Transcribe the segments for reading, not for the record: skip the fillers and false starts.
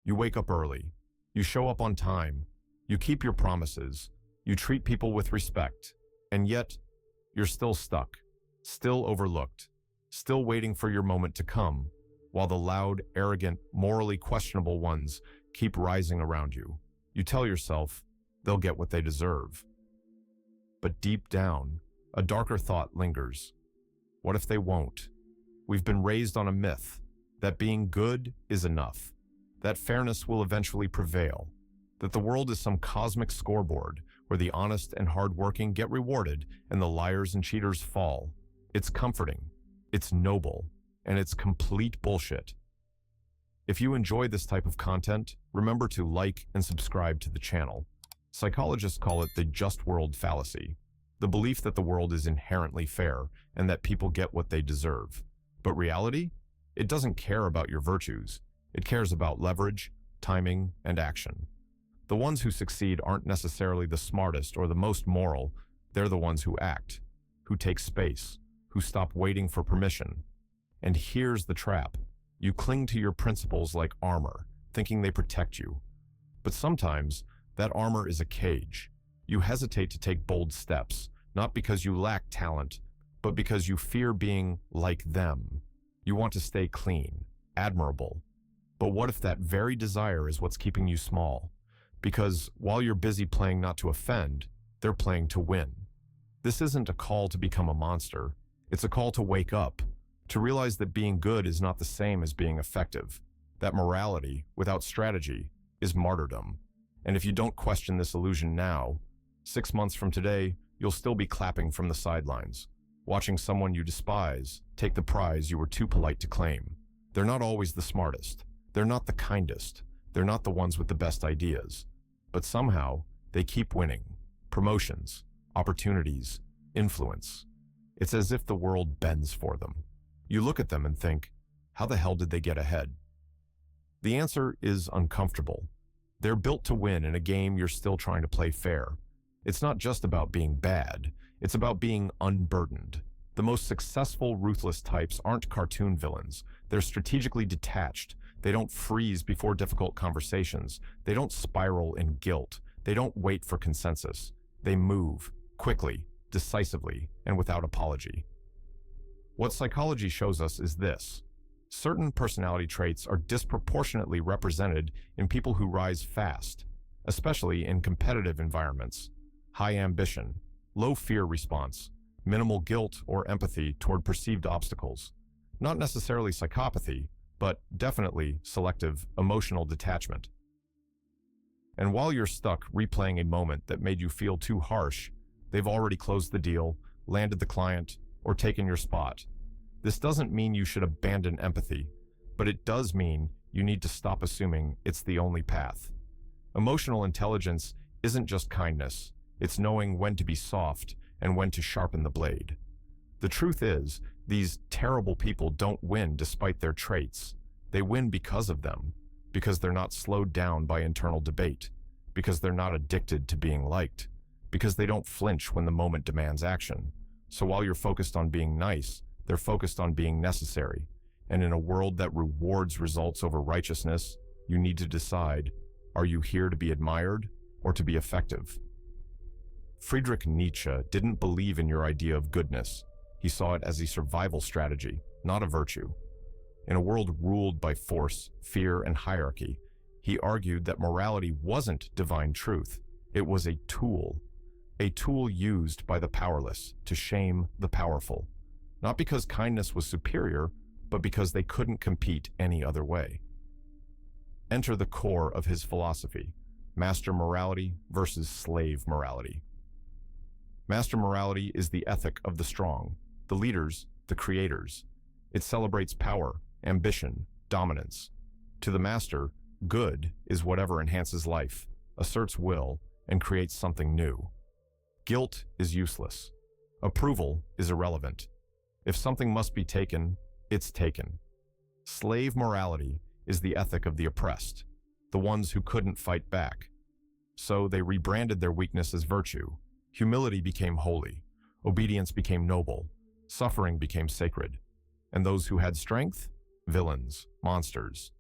You wake up early. You show up on time. You keep your promises. You treat people with respect. And yet, you're still stuck, still overlooked, still waiting for your moment to come, while the loud, arrogant, morally questionable ones keep rising around you. You tell yourself, they'll get what they deserve. But deep down, a darker thought lingers. What if they won't? We've been raised on a myth that being good is enough, that fairness will eventually prevail, that the world is some cosmic scoreboard where the honest and hardworking get rewarded and the liars and cheaters fall. It's comforting, it's noble, and it's complete bullshit. If you enjoy this type of content, remember to like and subscribe to the channel. Psychologists call it the just world fallacy, the belief that the world is inherently fair and that people get what they deserve. But reality? It doesn't care about your virtues. It cares about leverage, timing, and action. The ones who succeed aren't necessarily the smartest or the most moral. They're the ones who act, who take space, who stop waiting for permission. And here's the trap. You cling to your principles like armor, thinking they protect you. But sometimes, that armor is a cage. You hesitate to take bold steps, not because you lack talent, but because you fear being like them. You want to stay clean, admirable. But what if that very desire is what's keeping you small? Because while you're busy playing not to offend, they're playing to win. This isn't a call to become a monster. It's a call to wake up, to realize that being good is not the same as being effective, that morality without strategy is martyrdom. And if you don't question this illusion now, 6 months from today, you'll still be clapping from the sidelines, watching someone you despise take the prize you were too polite to claim. They're not always the smartest. They're not the kindest. They're not the ones with the best ideas. But somehow, they keep winning. Promotions, opportunities, influence. It's as if the world bends for them. You look at them and think, how the hell did they get ahead? The answer is uncomfortable. They're built to win in a game you're still trying to play fair. It's not just about being bad. It's about being unburdened. The most successful, ruthless types aren't cartoon villains. They're strategically detached. They don't freeze before difficult conversations. They don't spiral in guilt. They don't wait for consensus. They move quickly, decisively, and without apology. What psychology shows us is this. Certain personality traits are disproportionately represented in people who rise fast, especially in competitive environments. High ambition, low fear response, minimal guilt or empathy toward perceived obstacles. Not necessarily psychopathy, but definitely selective emotional detachment. And while you're stuck replaying a moment that made you feel too harsh, they've already closed the deal, landed the client, or taken your spot. This doesn't mean you should abandon empathy, but it does mean you need to stop assuming it's the only path. Emotional intelligence isn't just kindness. It's knowing when to be soft and when to sharpen the blade. The truth is, these terrible people don't win despite their traits. They win because of them, because they're not slowed down by internal debate, because they're not addicted to being liked, because they don't flinch when the moment demands action. So while you're focused on being nice, they're focused on being necessary. And in a world that rewards results over righteousness, you need to decide, are you here to be admired or to be effective? Friedrich Nietzsche didn't believe in your idea of goodness. He saw it as a survival strategy, not a virtue. In a world ruled by force, fear, and hierarchy, he argued that morality wasn't divine truth. It was a tool used by the powerless to shame the powerful. Not because kindness was superior, but because they couldn't compete any other way. Enter the core of his philosophy, master morality versus slave morality. Master morality is the ethic of the strong, the leaders, the creators. It celebrates power, ambition, dominance. To the master, good is whatever enhances life, asserts will, and creates something new. Guilt is useless. Approval is irrelevant. If something must be taken, it's taken. Slave morality is the ethic of the oppressed, the ones who couldn't fight back. So they rebranded their weakness as virtue. Humility became holy. Obedience became noble. Suffering became sacred. And those who had strength? Villains, monsters.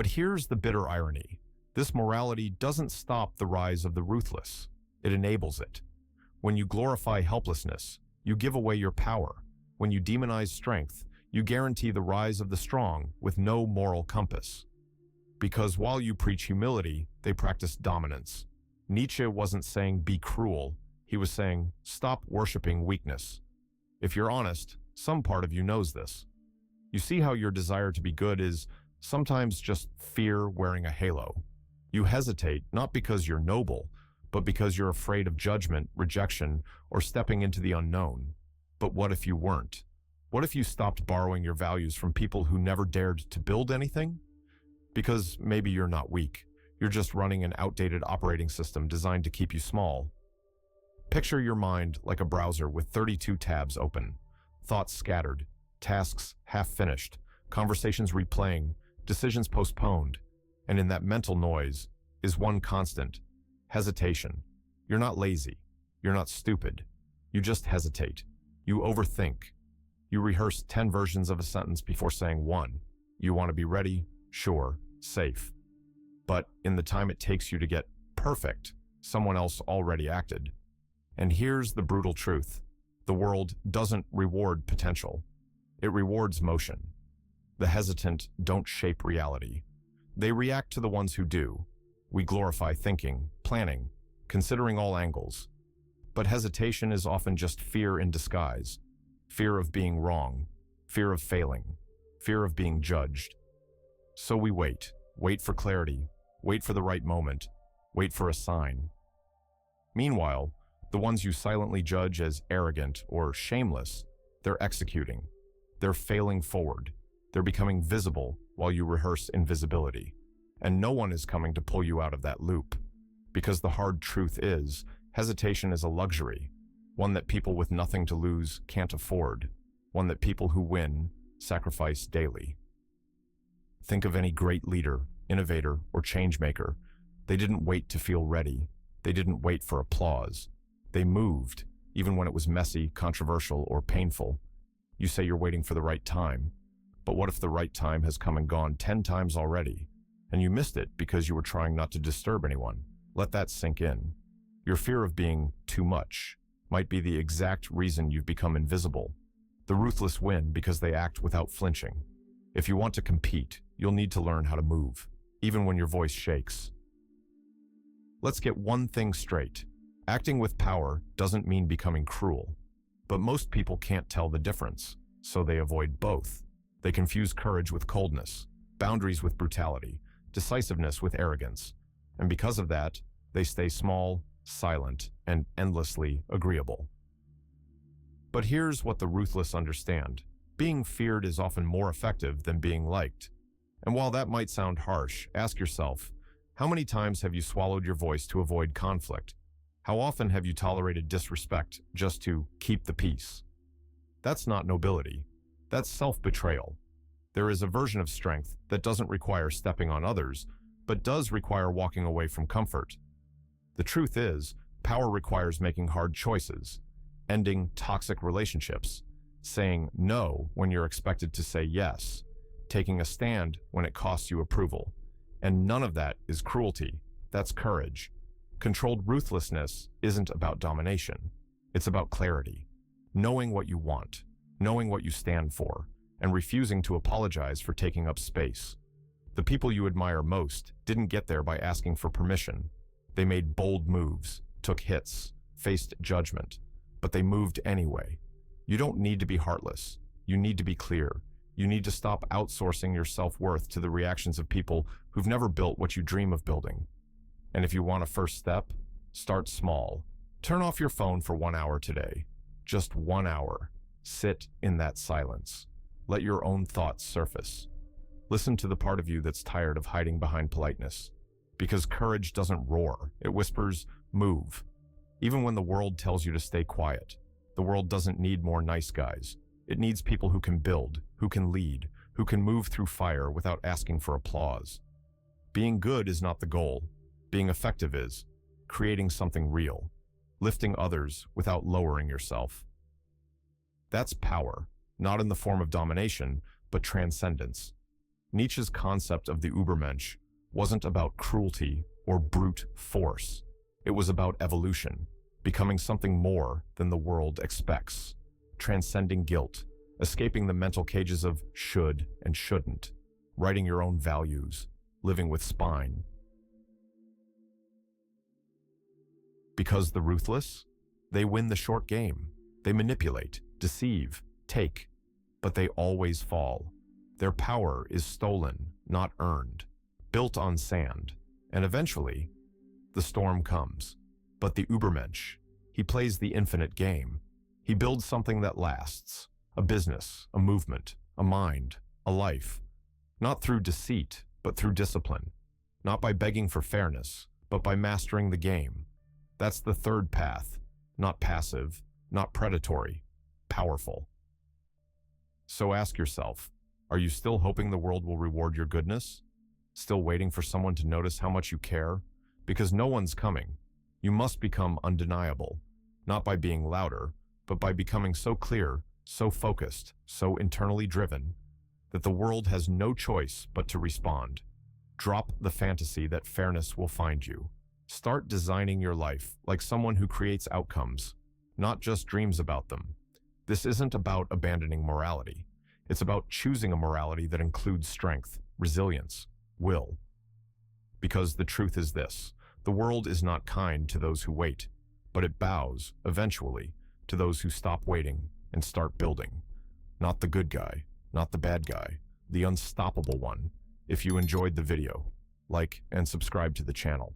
But here's the bitter irony. This morality doesn't stop the rise of the ruthless. It enables it. When you glorify helplessness, you give away your power. When you demonize strength, you guarantee the rise of the strong with no moral compass. Because while you preach humility, they practice dominance. Nietzsche wasn't saying be cruel. He was saying stop worshiping weakness. If you're honest, some part of you knows this. You see how your desire to be good is sometimes just fear wearing a halo. You hesitate not because you're noble, but because you're afraid of judgment, rejection, or stepping into the unknown. But what if you weren't? What if you stopped borrowing your values from people who never dared to build anything? Because maybe you're not weak. You're just running an outdated operating system designed to keep you small. Picture your mind like a browser with 32 tabs open, thoughts scattered, tasks half-finished, conversations replaying, decisions postponed, and in that mental noise is one constant: hesitation. You're not lazy. You're not stupid. You just hesitate. You overthink. You rehearse 10 versions of a sentence before saying one. You want to be ready, sure, safe. But in the time it takes you to get perfect, someone else already acted. And here's the brutal truth. The world doesn't reward potential. It rewards motion. The hesitant don't shape reality. They react to the ones who do. We glorify thinking, planning, considering all angles. But hesitation is often just fear in disguise. Fear of being wrong, fear of failing, fear of being judged. So we wait for clarity, wait for the right moment, wait for a sign. Meanwhile, the ones you silently judge as arrogant or shameless, they're executing. They're failing forward. They're becoming visible while you rehearse invisibility. And no one is coming to pull you out of that loop. Because the hard truth is, hesitation is a luxury, one that people with nothing to lose can't afford, one that people who win sacrifice daily. Think of any great leader, innovator, or changemaker. They didn't wait to feel ready. They didn't wait for applause. They moved, even when it was messy, controversial, or painful. You say you're waiting for the right time, but what if the right time has come and gone 10 times already, and you missed it because you were trying not to disturb anyone? Let that sink in. Your fear of being too much might be the exact reason you've become invisible. The ruthless win because they act without flinching. If you want to compete, you'll need to learn how to move, even when your voice shakes. Let's get one thing straight. Acting with power doesn't mean becoming cruel. But most people can't tell the difference, so they avoid both. They confuse courage with coldness, boundaries with brutality, decisiveness with arrogance. And because of that, they stay small, silent, and endlessly agreeable. But here's what the ruthless understand. Being feared is often more effective than being liked. And while that might sound harsh, ask yourself, how many times have you swallowed your voice to avoid conflict? How often have you tolerated disrespect just to keep the peace? That's not nobility. That's self-betrayal. There is a version of strength that doesn't require stepping on others, but does require walking away from comfort. The truth is, power requires making hard choices, ending toxic relationships, saying no when you're expected to say yes, taking a stand when it costs you approval. And none of that is cruelty. That's courage. Controlled ruthlessness isn't about domination. It's about clarity. Knowing what you want, knowing what you stand for, and refusing to apologize for taking up space. The people you admire most didn't get there by asking for permission. They made bold moves, took hits, faced judgment, but they moved anyway. You don't need to be heartless. You need to be clear. You need to stop outsourcing your self-worth to the reactions of people who've never built what you dream of building. And if you want a first step, start small. Turn off your phone for 1 hour today. Just 1 hour. Sit in that silence. Let your own thoughts surface. Listen to the part of you that's tired of hiding behind politeness. Because courage doesn't roar. It whispers, move. Even when the world tells you to stay quiet. The world doesn't need more nice guys. It needs people who can build, who can lead, who can move through fire without asking for applause. Being good is not the goal. Being effective is creating something real, lifting others without lowering yourself. That's power, not in the form of domination, but transcendence. Nietzsche's concept of the Übermensch wasn't about cruelty or brute force. It was about evolution, becoming something more than the world expects, transcending guilt, escaping the mental cages of should and shouldn't, writing your own values, living with spine. Because the ruthless, they win the short game. They manipulate, deceive, take, but they always fall. Their power is stolen, not earned, built on sand, and eventually, the storm comes. But the Übermensch, he plays the infinite game. He builds something that lasts, a business, a movement, a mind, a life, not through deceit, but through discipline, not by begging for fairness, but by mastering the game. That's the third path, not passive, not predatory, powerful. So ask yourself, are you still hoping the world will reward your goodness? Still waiting for someone to notice how much you care? Because no one's coming. You must become undeniable, not by being louder, but by becoming so clear, so focused, so internally driven, that the world has no choice but to respond. Drop the fantasy that fairness will find you. Start designing your life like someone who creates outcomes, not just dreams about them. This isn't about abandoning morality. It's about choosing a morality that includes strength, resilience, will. Because the truth is this, the world is not kind to those who wait, but it bows, eventually, to those who stop waiting and start building. Not the good guy, not the bad guy, the unstoppable one. If you enjoyed the video, like and subscribe to the channel.